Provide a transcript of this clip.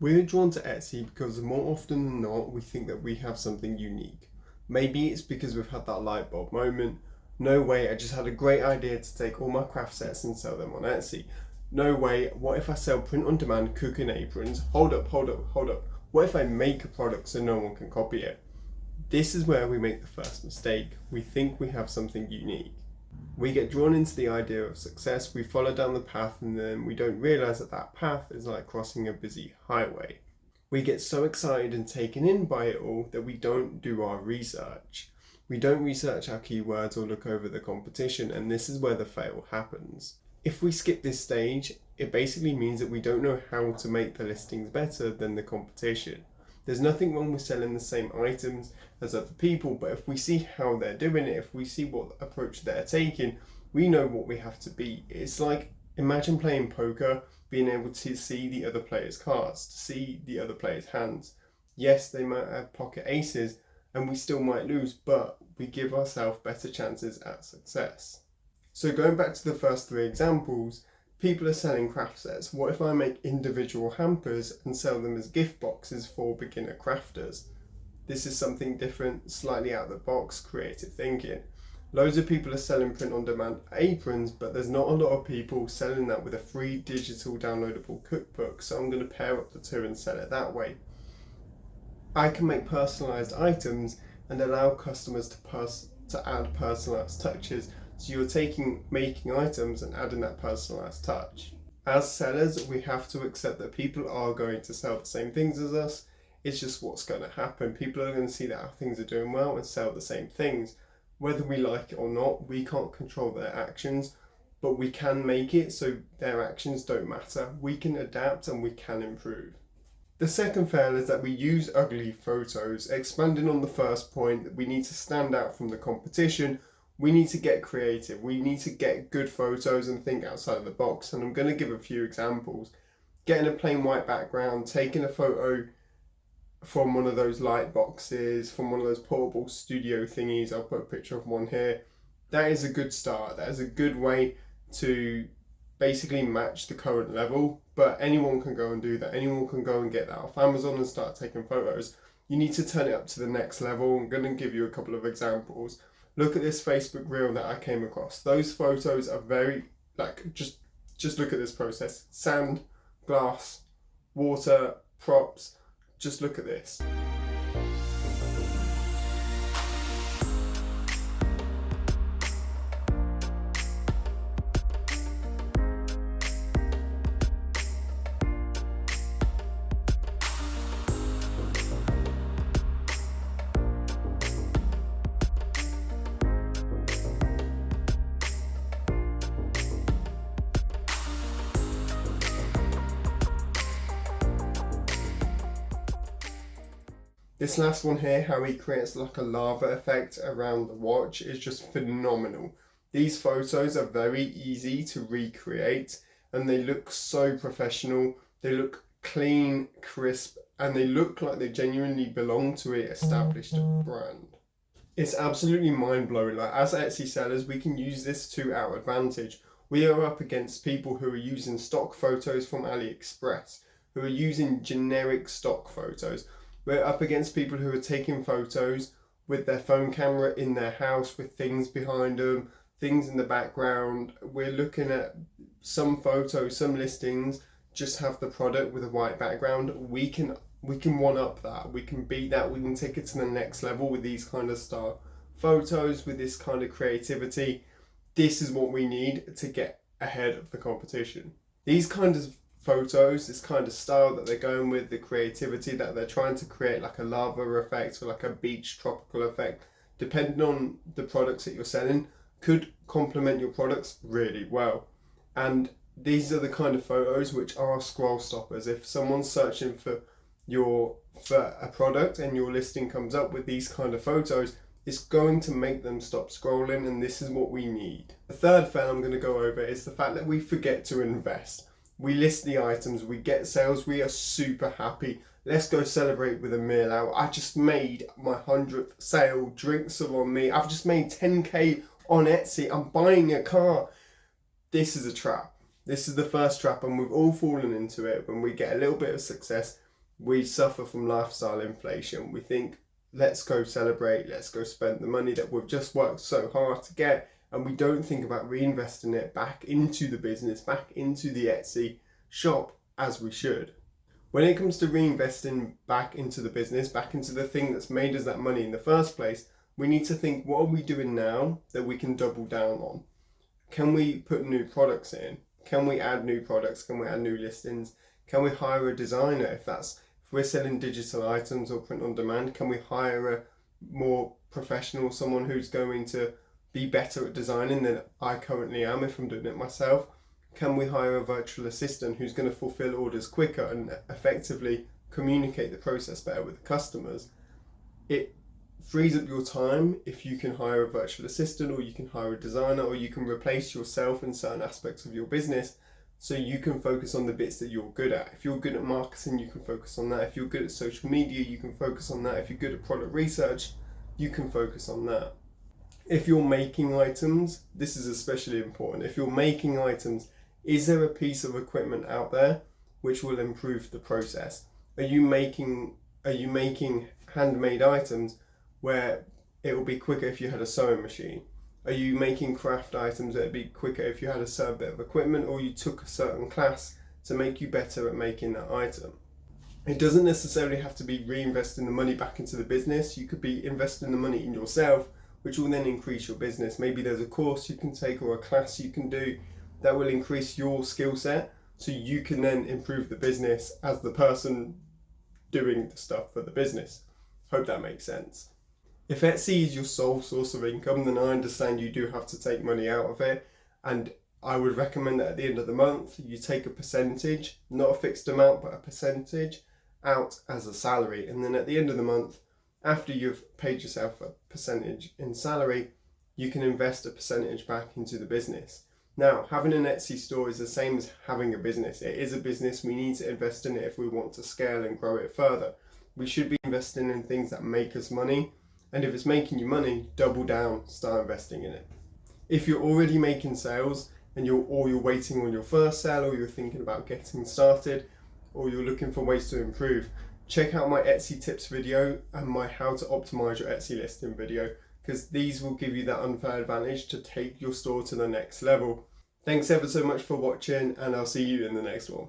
We're drawn to Etsy because more often than not, we think that we have something unique. Maybe it's because we've had that light bulb moment. No way, I just had a great idea to take all my craft sets and sell them on Etsy. No way, what if I sell print on demand cooking aprons? Hold up. What if I make a product so no one can copy it? This is where we make the first mistake. We think we have something unique. We get drawn into the idea of success, we follow down the path, and then we don't realize that that path is like crossing a busy highway. We get so excited and taken in by it all that we don't do our research. We don't research our keywords or look over the competition, and this is where the fail happens. If we skip this stage, it basically means that we don't know how to make the listings better than the competition. There's nothing wrong with selling the same items as other people, but if we see how they're doing it, if we see what approach they're taking, we know what we have to be. It's like, imagine playing poker, being able to see the other player's cards, to see the other player's hands. Yes, they might have pocket aces, and we still might lose, but we give ourselves better chances at success. So going back to the first three examples, people are selling craft sets. What if I make individual hampers and sell them as gift boxes for beginner crafters? This is something different, slightly out of the box, creative thinking. Loads of people are selling print on demand aprons, but there's not a lot of people selling that with a free digital downloadable cookbook, so I'm going to pair up the two and sell it that way. I can make personalized items and allow customers to add personalized touches. So you're making items and adding that personalized touch. As sellers, we have to accept that people are going to sell the same things as us. It's just what's going to happen. People are going to see that our things are doing well and sell the same things. Whether we like it or not, we can't control their actions, but we can make it so their actions don't matter. We can adapt and we can improve. The second fail is that we use ugly photos. Expanding on the first point, that we need to stand out from the competition. We need to get creative. We need to get good photos and think outside of the box. And I'm going to give a few examples. Getting a plain white background, taking a photo from one of those light boxes, from one of those portable studio thingies. I'll put a picture of one here. That is a good start. That is a good way to basically match the current level, but anyone can go and do that. Anyone can go and get that off Amazon and start taking photos. You need to turn it up to the next level. I'm going to give you a couple of examples. Look at this Facebook reel that I came across. Those photos are very, just look at this process. Sand, glass, water, props. Just look at this. This last one here, how he creates like a lava effect around the watch, is just phenomenal. These photos are very easy to recreate and they look so professional. They look clean, crisp, and they look like they genuinely belong to an established brand. It's absolutely mind-blowing. Like, as Etsy sellers, we can use this to our advantage. We are up against people who are using stock photos from AliExpress, who are using generic stock photos. We're up against people who are taking photos with their phone camera in their house with things behind them, things in the background. We're looking at some photos, some listings just have the product with a white background. We can one up that. We can beat that. We can take it to the next level with these kind of style photos, with this kind of creativity. This is what we need to get ahead of the competition. These kind of photos, this kind of style that they're going with, the creativity that they're trying to create, like a lava effect or like a beach tropical effect, depending on the products that you're selling, could complement your products really well. And these are the kind of photos which are scroll stoppers. If someone's searching for a product and your listing comes up with these kind of photos, it's going to make them stop scrolling, and this is what we need. The third fail I'm going to go over is the fact that we forget to invest. We list the items, we get sales, we are super happy. Let's go celebrate with a meal out. I just made my 100th sale, drinks are on me. I've just made 10k on Etsy, I'm buying a car. This is a trap. This is the first trap, and we've all fallen into it. When we get a little bit of success, we suffer from lifestyle inflation. We think, let's go celebrate, let's go spend the money that we've just worked so hard to get, and we don't think about reinvesting it back into the business, back into the Etsy shop as we should. When it comes to reinvesting back into the business, back into the thing that's made us that money in the first place, we need to think, what are we doing now that we can double down on? Can we put new products in? Can we add new products? Can we add new listings? Can we hire a designer? If we're selling digital items or print on demand, can we hire a more professional, someone who's going to be better at designing than I currently am if I'm doing it myself? Can we hire a virtual assistant who's going to fulfill orders quicker and effectively communicate the process better with the customers? It frees up your time if you can hire a virtual assistant, or you can hire a designer, or you can replace yourself in certain aspects of your business so you can focus on the bits that you're good at. If you're good at marketing, you can focus on that. If you're good at social media, you can focus on that. If you're good at product research, you can focus on that. If you're making items, this is especially important. If you're making items, is there a piece of equipment out there which will improve the process? Are you making handmade items where it will be quicker if you had a sewing machine? Are you making craft items that would be quicker if you had a certain bit of equipment, or you took a certain class to make you better at making that item? It doesn't necessarily have to be reinvesting the money back into the business. You could be investing the money in yourself, which will then increase your business. Maybe there's a course you can take or a class you can do that will increase your skill set, so you can then improve the business as the person doing the stuff for the business. Hope that makes sense. If Etsy is your sole source of income, then I understand you do have to take money out of it, and I would recommend that at the end of the month you take a percentage, not a fixed amount, but a percentage out as a salary. And then at the end of the month, after you've paid yourself a percentage in salary, you can invest a percentage back into the business. Now, having an Etsy store is the same as having a business. It is a business. We need to invest in it if we want to scale and grow it further. We should be investing in things that make us money. And if it's making you money, double down, start investing in it. If you're already making sales and you're waiting on your first sale, or you're thinking about getting started, or you're looking for ways to improve, check out my Etsy tips video and my how to optimize your Etsy listing video, because these will give you that unfair advantage to take your store to the next level. Thanks ever so much for watching, and I'll see you in the next one.